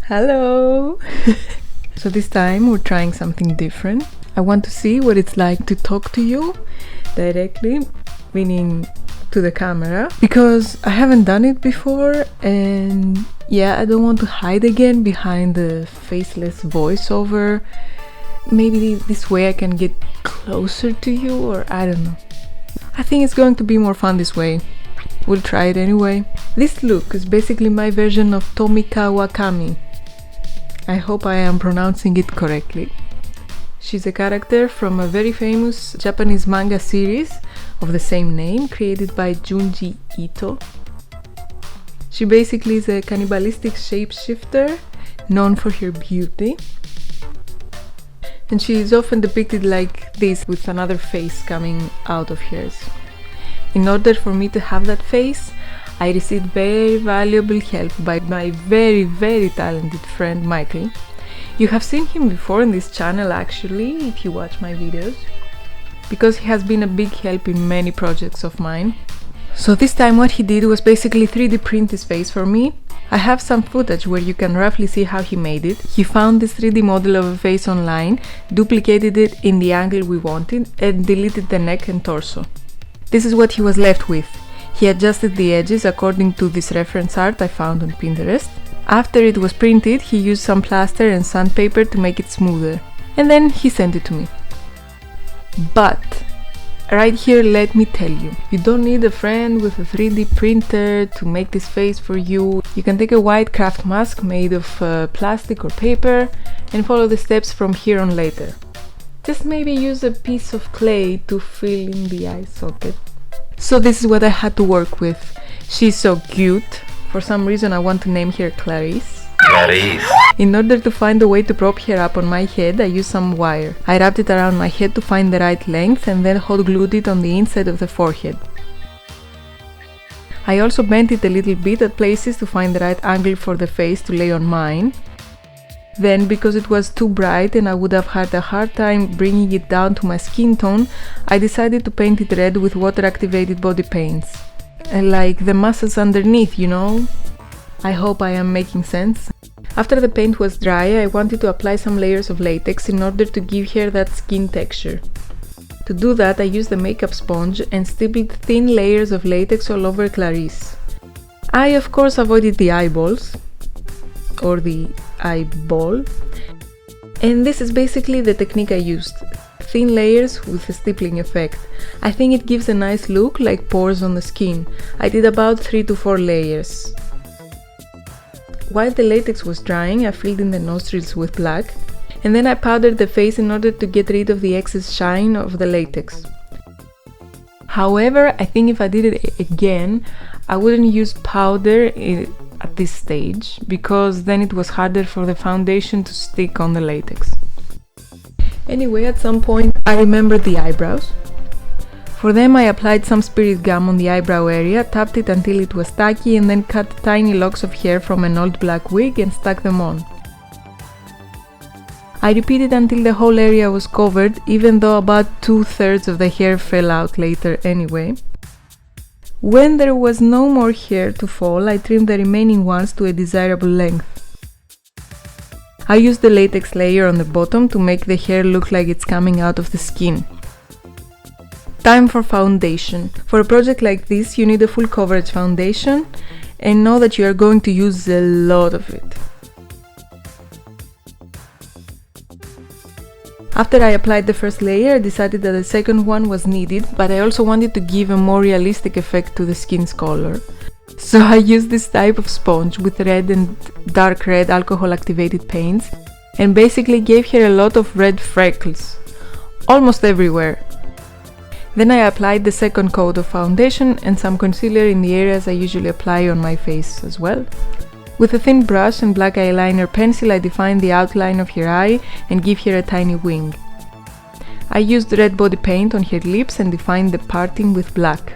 Hello! So this time we're trying something different. I want to see what it's like to talk to you directly, meaning to the camera, because I haven't done it before, and yeah, I don't want to hide again behind the faceless voiceover. Maybe this way I can get closer to you, or I don't know. I think it's going to be more fun this way. We'll try it anyway. This look is basically my version of TOMIE KAWAKAMI. I hope I am pronouncing it correctly. She's a character from a very famous Japanese manga series of the same name, created by Junji. She basically is a cannibalistic shapeshifter, known for her beauty. And she is often depicted like this, with another face coming out of hers. In order for me to have that face, I received very valuable help by my very talented friend Michael. You have seen him before in this channel actually, if you watch my videos, because he has been a big help in many projects of mine. So this time what he did was basically 3D print his face for me. I have some footage where you can roughly see how he made it. He found this 3D model of a face online, duplicated it in the angle we wanted, and deleted the neck and torso. This is what he was left with. He adjusted the edges according to this reference art I found on Pinterest. After it was printed, he used some plaster and sandpaper to make it smoother. And then he sent it to me. But right here, let me tell you, you don't need a friend with a 3D printer to make this face for you. You can take a white craft mask made of plastic or paper and follow the steps from here on later. Just maybe use a piece of clay to fill in the eye socket. So this is what I had to work with. She's so cute. For some reason I want to name her Clarice. In order to find a way to prop her up on my head, I used some wire. I wrapped it around my head to find the right length and then hot glued it on the inside of the forehead. I also bent it a little bit at places to find the right angle for the face to lay on mine. Then, because it was too bright and I would have had a hard time bringing it down to my skin tone, I decided to paint it red with water-activated body paints. Like the muscles underneath, you know? I hope I am making sense. After the paint was dry, I wanted to apply some layers of latex in order to give her that skin texture. To do that, I used the makeup sponge and stippled thin layers of latex all over Clarice. I of course avoided the eyeballs, or the eyeball, and this is basically the technique I used. Thin layers with a stippling effect. I think it gives a nice look, like pores on the skin. I did about 3 to 4 layers. While the latex was drying, I filled in the nostrils with black, and then I powdered the face in order to get rid of the excess shine of the latex. However, I think if I did it again, I wouldn't use powder at this stage, because then it was harder for the foundation to stick on the latex. Anyway, at some point I remembered the eyebrows. For them I applied some spirit gum on the eyebrow area, tapped it until it was tacky, and then cut tiny locks of hair from an old black wig and stuck them on. I repeated until the whole area was covered, even though about 2/3 of the hair fell out later anyway. When there was no more hair to fall, I trimmed the remaining ones to a desirable length. I used the latex layer on the bottom to make the hair look like it's coming out of the skin. Time for foundation. For a project like this, you need a full coverage foundation, and know that you are going to use a lot of it. After I applied the first layer, I decided that the second one was needed, but I also wanted to give a more realistic effect to the skin's color. So I used this type of sponge with red and dark red alcohol activated paints, and basically gave her a lot of red freckles, almost everywhere. Then I applied the second coat of foundation and some concealer in the areas I usually apply on my face as well. With a thin brush and black eyeliner pencil, I defined the outline of her eye and give her a tiny wing. I used red body paint on her lips and defined the parting with black.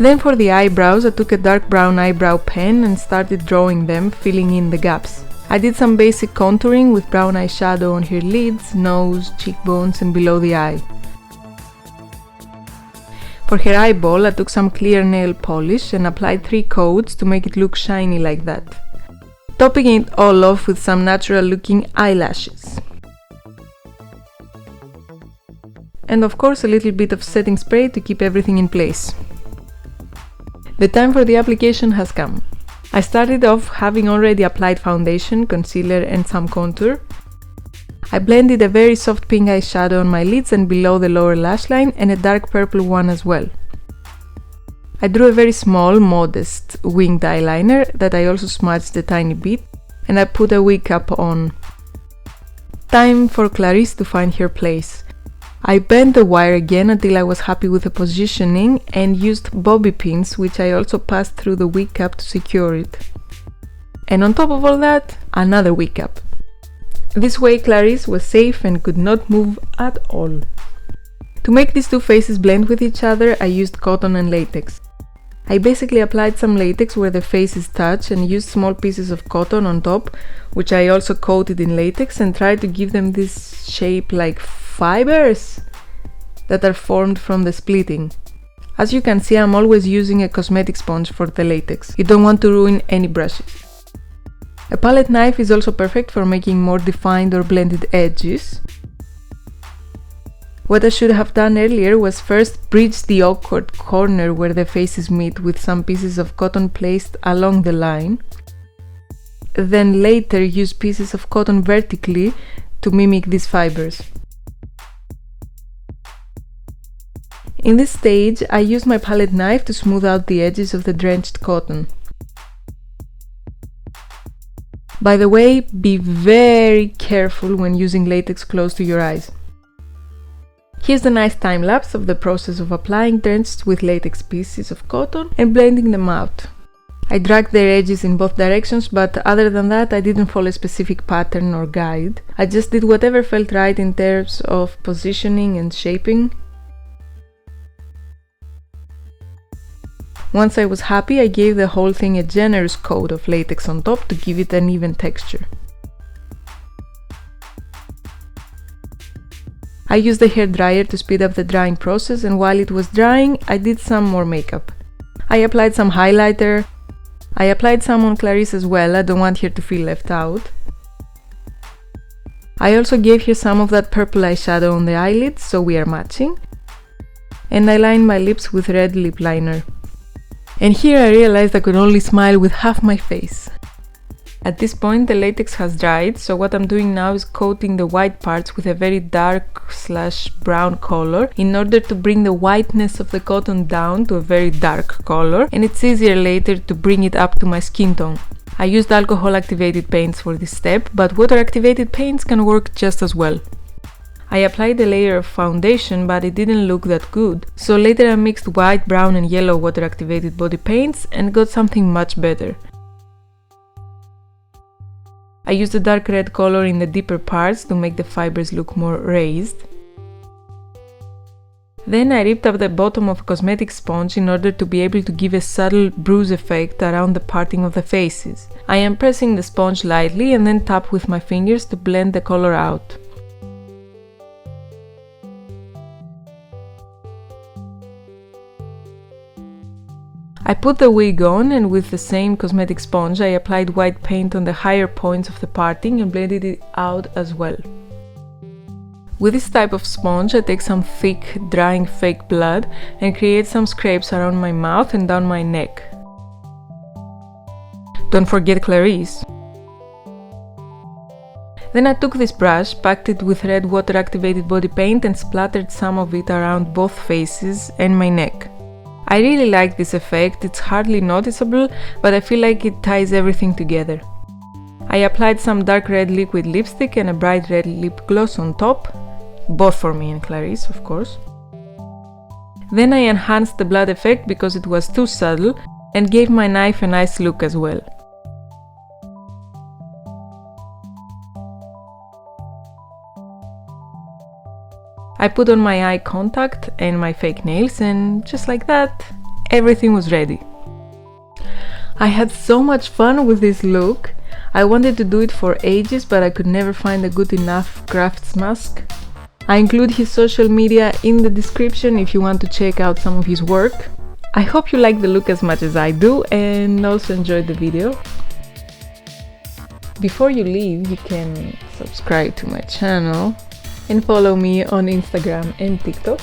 Then for the eyebrows, I took a dark brown eyebrow pen and started drawing them, filling in the gaps. I did some basic contouring with brown eyeshadow on her lids, nose, cheekbones and below the eye. For her eyeball, I took some clear nail polish and applied 3 coats to make it look shiny like that. topping it all off with some natural looking eyelashes. And of course a little bit of setting spray to keep everything in place. The time for the application has come. I started off having already applied foundation, concealer and some contour. I blended a very soft pink eyeshadow on my lids and below the lower lash line, and a dark purple one as well. I drew a very small, modest winged eyeliner that I also smudged a tiny bit, and I put a wig cap on. Time for Clarice to find her place. I bent the wire again until I was happy with the positioning and used bobby pins, which I also passed through the wig cap to secure it. And on top of all that, another wig cap. This way Clarice was safe and could not move at all. To make these two faces blend with each other, I used cotton and latex. I basically applied some latex where the faces touch and used small pieces of cotton on top, which I also coated in latex, and tried to give them this shape like fibers that are formed from the splitting. As you can see, I'm always using a cosmetic sponge for the latex. You don't want to ruin any brushes. A palette knife is also perfect for making more defined or blended edges. What I should have done earlier was first bridge the awkward corner where the faces meet with some pieces of cotton placed along the line. Then later use pieces of cotton vertically to mimic these fibers. In this stage, I use my palette knife to smooth out the edges of the drenched cotton. By the way, be very careful when using latex close to your eyes. Here's a nice time lapse of the process of applying drenched with latex pieces of cotton and blending them out. I dragged their edges in both directions, but other than that I didn't follow a specific pattern or guide. I just did whatever felt right in terms of positioning and shaping. Once I was happy, I gave the whole thing a generous coat of latex on top to give it an even texture. I used the hairdryer to speed up the drying process, and while it was drying, I did some more makeup. I applied some highlighter. I applied some on Clarice as well, I don't want her to feel left out. I also gave her some of that purple eyeshadow on the eyelids, so we are matching. And I lined my lips with red lip liner. And here I realized I could only smile with half my face. At this point the latex has dried, so what I'm doing now is coating the white parts with a very dark/brown color in order to bring the whiteness of the cotton down to a very dark color, and it's easier later to bring it up to my skin tone. I used alcohol activated paints for this step, but water activated paints can work just as well. I applied a layer of foundation, but it didn't look that good, so later I mixed white, brown and yellow water activated body paints and got something much better. I used a dark red color in the deeper parts to make the fibers look more raised. Then I ripped up the bottom of a cosmetic sponge in order to be able to give a subtle bruise effect around the parting of the faces. I am pressing the sponge lightly and then tap with my fingers to blend the color out. I put the wig on, and with the same cosmetic sponge I applied white paint on the higher points of the parting and blended it out as well. With this type of sponge I take some thick, drying fake blood and create some scrapes around my mouth and down my neck. Don't forget Clarice. Then I took this brush, packed it with red water activated body paint and splattered some of it around both faces and my neck. I really like this effect, it's hardly noticeable, but I feel like it ties everything together. I applied some dark red liquid lipstick and a bright red lip gloss on top, both for me and Clarice, of course. Then I enhanced the blood effect because it was too subtle and gave my knife a nice look as well. I put on my eye contact and my fake nails, and just like that, everything was ready. I had so much fun with this look. I wanted to do it for ages, but I could never find a good enough crafts mask. I include his social media in the description if you want to check out some of his work. I hope you like the look as much as I do and also enjoyed the video. Before you leave, you can subscribe to my channel and follow me on Instagram and TikTok.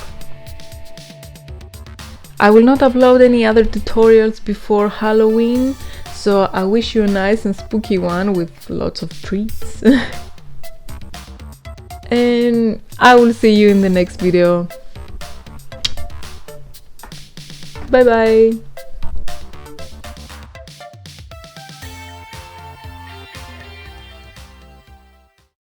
I will not upload any other tutorials before Halloween, so I wish you a nice and spooky one with lots of treats. And I will see you in the next video. Bye bye!